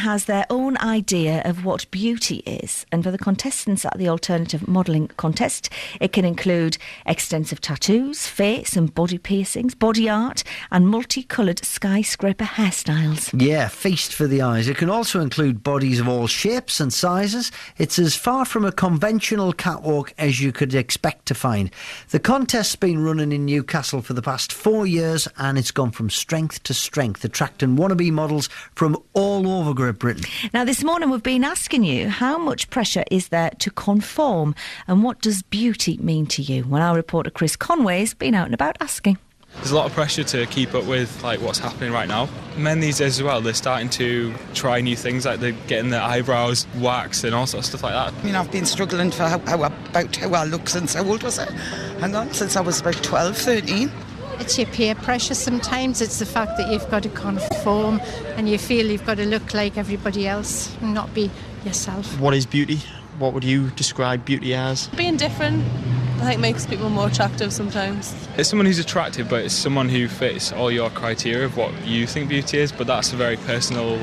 has their own idea of what beauty is. And for the contestants at the alternative modelling contest, it can include extensive tattoos, face and body piercings, body art, and multicoloured skyscraper hairstyles. Yeah, feast for the eyes. It can also include bodies of all shapes and sizes. It's as far from a conventional catwalk as you could expect to find. The contest's been running in Newcastle for the past 4 years, and it's gone from strength to strength, attracting wannabe models from all over Great Britain. Now, this morning we've been asking you, how much pressure is there to conform, and what does beauty mean to you? Well, our reporter Chris Conway's been out and about asking. There's a lot of pressure to keep up with what's happening right now. Men these days as well, they're starting to try new things, like they're getting their eyebrows waxed and all sorts of stuff like that. I mean, I've been struggling for about how I look since, how old was I? Since I was about 12, 13. It's your peer pressure sometimes. It's the fact that you've got to conform and you feel you've got to look like everybody else and not be yourself. What is beauty? What would you describe beauty as? Being different, I think, makes people more attractive sometimes. It's someone who's attractive, but it's someone who fits all your criteria of what you think beauty is, but that's a very personal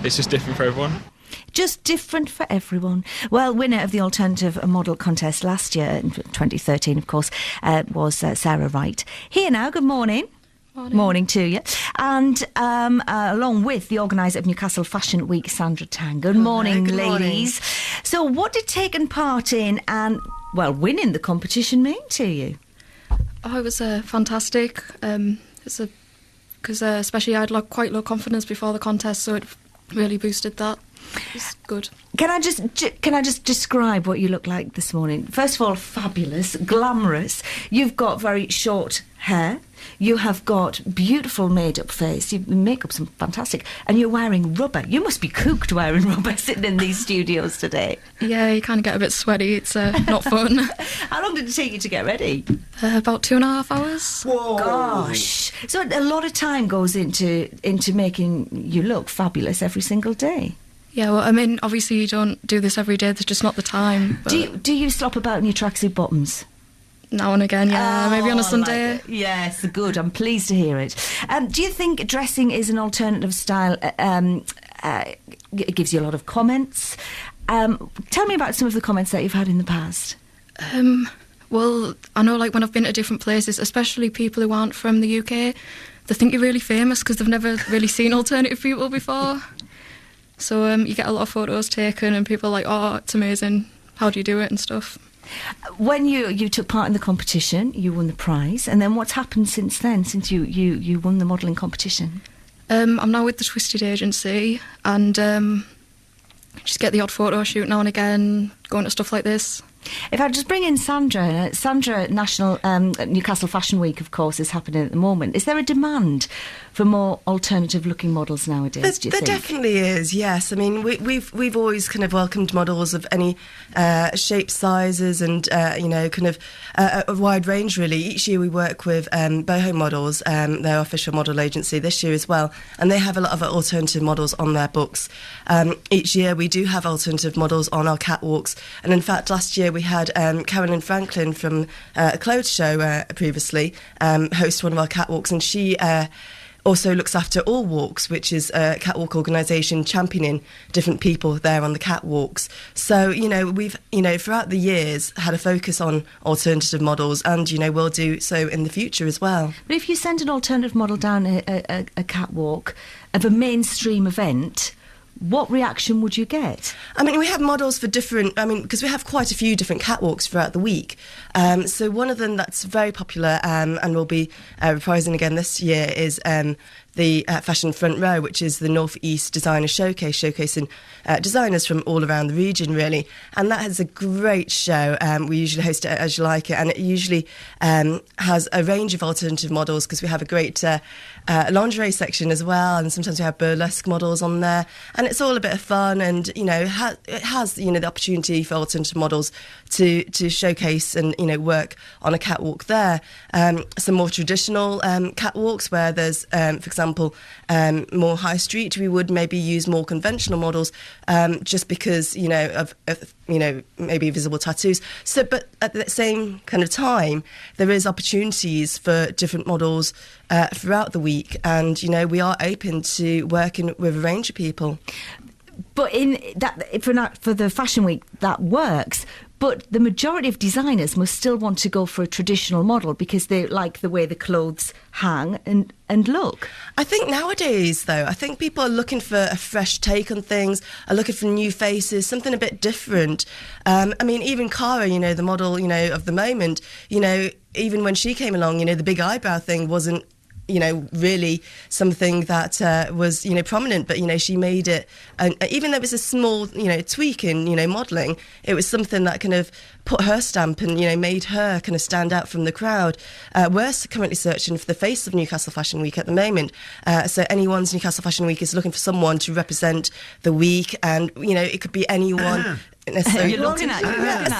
it's just different for everyone. Just different for everyone. Well, winner of the Alternative Model Contest last year, in 2013, of course, was Sarah Wright. Here now, good morning. Morning to you. And along with the organiser of Newcastle Fashion Week, Sandra Tang. Good morning, good ladies. Morning. So what did taking part in and, winning the competition mean to you? Oh, it was fantastic. Because especially I had quite low confidence before the contest, so it really boosted that. It's good. Can I just describe what you look like this morning? First of all, fabulous, glamorous. You've got very short hair. You have got beautiful made-up face. Your makeup's fantastic. And you're wearing rubber. You must be cooked wearing rubber sitting in these studios today. Yeah, you kind of get a bit sweaty. It's not fun. How long did it take you to get ready? About 2.5 hours. Whoa. Gosh. So a lot of time goes into making you look fabulous every single day. Yeah, well, I mean, obviously you don't do this every day. There's just not the time. Do you slop about in your tracksuit bottoms? Now and again, yeah. Maybe on a Sunday. Like yes, good. I'm pleased to hear it. Do you think dressing is an alternative style? It gives you a lot of comments. Tell me about some of the comments that you've had in the past. Well, I know, when I've been to different places, especially people who aren't from the UK, they think you're really famous because they've never really seen alternative people before. So you get a lot of photos taken and people are like, oh, it's amazing, how do you do it and stuff. When you took part in the competition, you won the prize, and then what's happened since then, since you won the modelling competition? I'm now with the Twisted Agency and just get the odd photo shoot now and again, going to stuff like this. If I just bring in Sandra, National Newcastle Fashion Week, of course, is happening at the moment. Is there a demand for more alternative-looking models nowadays? There definitely is. Yes, I mean we've always kind of welcomed models of any shape, sizes, and a wide range. Really, each year we work with Boho Models, their official model agency, this year as well, and they have a lot of alternative models on their books. Each year we do have alternative models on our catwalks, and in fact last year we had Carolyn Franklin from a clothes show previously host one of our catwalks, and she also looks after All Walks, which is a catwalk organisation championing different people there on the catwalks. So, we've, throughout the years had a focus on alternative models, and, we'll do so in the future as well. But if you send an alternative model down a catwalk of a mainstream event, what reaction would you get? I mean, we have models for different, because we have quite a few different catwalks throughout the week. So one of them that's very popular and will be reprising again this year is the Fashion Front Row, which is the North East Designer Showcase, showcasing designers from all around the region, really. And that has a great show. We usually host it As You Like It, and it usually has a range of alternative models, because we have a great lingerie section as well, and sometimes we have burlesque models on there. And it's all a bit of fun, and, it has the opportunity for alternative models to showcase and, work on a catwalk there. Some more traditional catwalks where there's, for example, example, more high street, we would maybe use more conventional models, just because, of maybe visible tattoos. So, but at the same kind of time, there is opportunities for different models throughout the week, and we are open to working with a range of people. But in that, for the Fashion Week, that works. But the majority of designers must still want to go for a traditional model because they like the way the clothes hang and look. I think nowadays, though, I think people are looking for a fresh take on things, are looking for new faces, something a bit different. I mean, even Cara, the model, of the moment, even when she came along, the big eyebrow thing wasn't, really something that was, prominent, but, she made it, and even though it was a small, tweak in, modelling, it was something that kind of put her stamp and, made her kind of stand out from the crowd. We're currently searching for the face of Newcastle Fashion Week at the moment. So NE1's Newcastle Fashion Week is looking for someone to represent the week, and, it could be anyone. You're looking at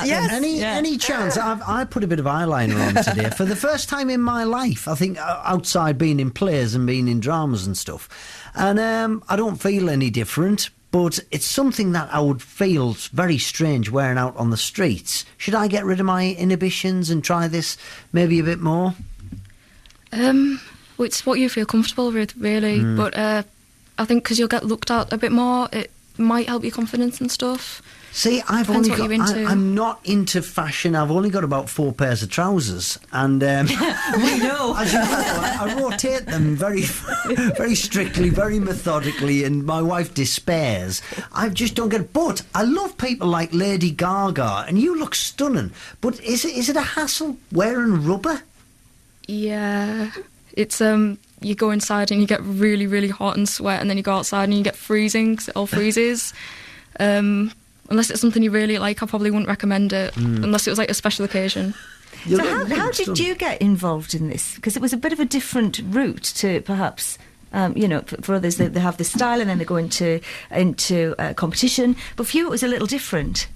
yes. Any chance? I put a bit of eyeliner on today for the first time in my life. I think outside being in plays and being in dramas and stuff, and I don't feel any different. But it's something that I would feel very strange wearing out on the streets. Should I get rid of my inhibitions and try this maybe a bit more? It's what you feel comfortable with, really. But I think because you'll get looked at a bit more, it might help your confidence and stuff. See, I'm not into fashion. I've only got about 4 pairs of trousers, and we know. As you know, I rotate them very, very strictly, very methodically, and my wife despairs. I just don't get it. But I love people like Lady Gaga, and you look stunning. But is it a hassle wearing rubber? Yeah, it's you go inside and you get really, really hot and sweat, and then you go outside and you get freezing because it all freezes. Unless it's something you really like, I probably wouldn't recommend it, unless it was like a special occasion. So how did you get involved in this? Because it was a bit of a different route to perhaps, for others, they have the style and then they go into competition. But for you, it was a little different.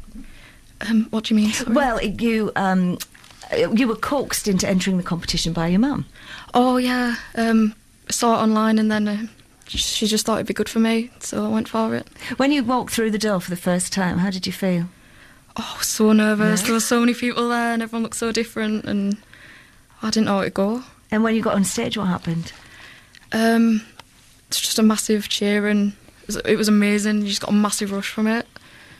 What do you mean? Sorry? Well, you were coaxed into entering the competition by your mum. Oh, yeah. Saw it online and then she just thought it'd be good for me, so I went for it. When you walked through the door for the first time, how did you feel? Oh, so nervous. Yeah. There were so many people there and everyone looked so different and I didn't know where to go. And when you got on stage, what happened? It's just a massive cheer and it was amazing. You just got a massive rush from it.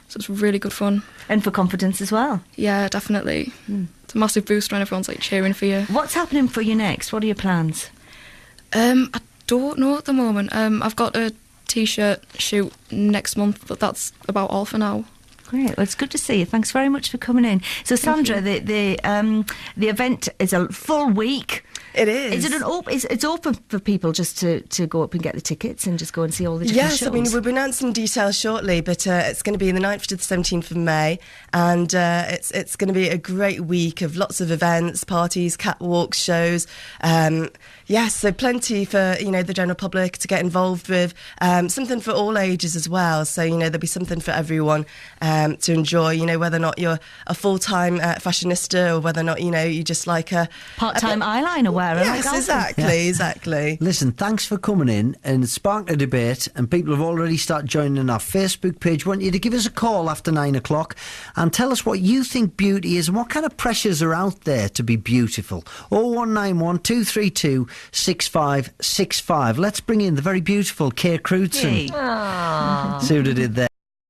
So it's really good fun. And for confidence as well? Yeah, definitely. It's a massive boost when everyone's like cheering for you. What's happening for you next? What are your plans? I don't know at the moment. I've got a T-shirt shoot next month, but that's about all for now. Great. Well, it's good to see you. Thanks very much for coming in. So, Sandra, the event is a full week. It is. Is it it's open for people just to go up and get the tickets and just go and see all the different shows? Yes, I mean, we'll be announcing details shortly, but it's going to be the 9th to the 17th of May, and it's going to be a great week of lots of events, parties, catwalks, shows. Yes, so plenty for, the general public to get involved with, something for all ages as well. So, there'll be something for everyone to enjoy, whether or not you're a full-time fashionista or whether or not, you just like a... Part-time eyeliner wearer. Yes, exactly. Listen, thanks for coming in and sparked a debate, and people have already started joining our Facebook page. We want you to give us a call after 9 o'clock and tell us what you think beauty is and what kind of pressures are out there to be beautiful. 0191 232 6565. Let's bring in the very beautiful Kay Crutzen. See what I did there.